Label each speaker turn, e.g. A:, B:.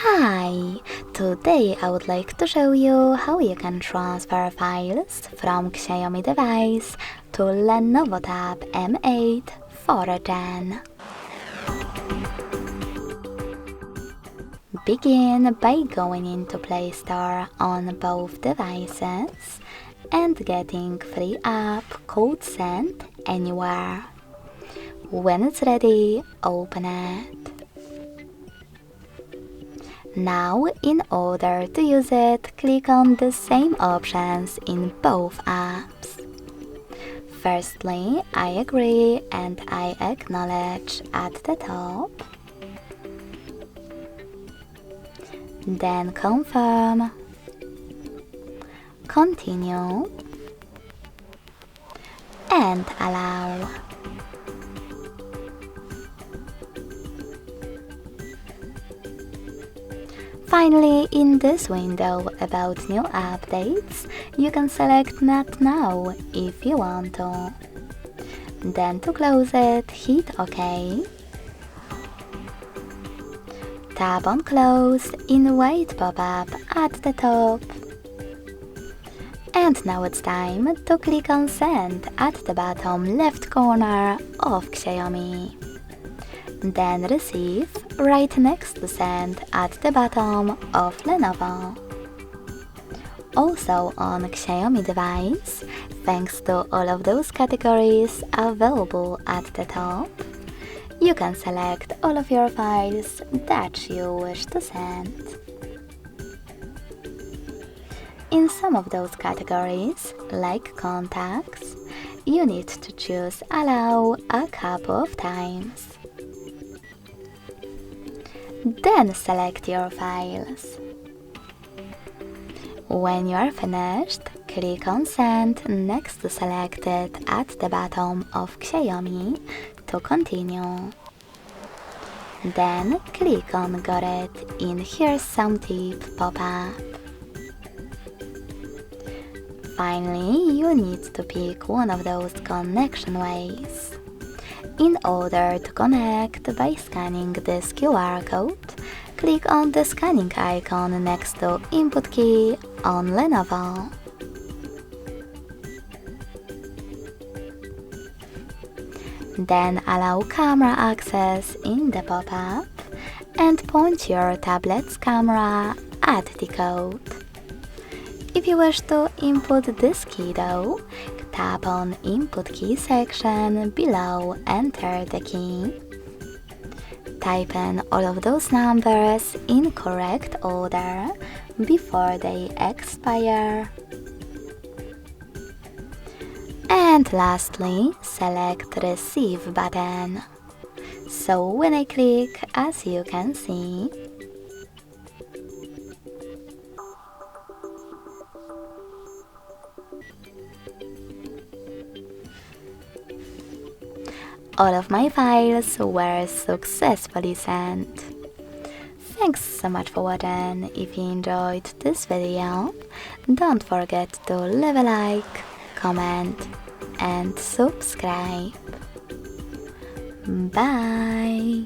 A: Hi! Today I would like to show you how you can transfer files from Xiaomi device to LENOVO Tab M8 4th Gen. Begin by going into Play Store on both devices and getting free app called Send Anywhere. When it's ready, open it. Now, in order to use it, click on the same options in both apps. Firstly, I agree and I acknowledge at the top. Then confirm, continue, and allow. Finally, in this window about new updates, you can select Not Now if you want to. Then to close it, hit OK. Tap on Close in white pop-up at the top. And now it's time to click on Send at the bottom left corner of Xiaomi. Then Receive right next to Send at the bottom of Lenovo. Also on Xiaomi device, thanks to all of those categories available at the top, you can select all of your files that you wish to send. In some of those categories, like contacts, you need to choose Allow a couple of times. Then select your files. When you are finished, click on Send next to Selected at the bottom of Xiaomi to continue. Then click on Got it in Here's Some Tip pop-up. Finally, you need to pick one of those connection ways. In order to connect by scanning this QR code, click on the scanning icon next to Input key on Lenovo. Then allow camera access in the pop-up and point your tablet's camera at the code. If you wish to input this key though, tap on Input key section below, enter the key. Type in all of those numbers in correct order before they expire. And lastly, select Receive button. So when I click, as you can see, all of my files were successfully sent. Thanks so much for watching. If you enjoyed this video, don't forget to leave a like, comment and subscribe. Bye!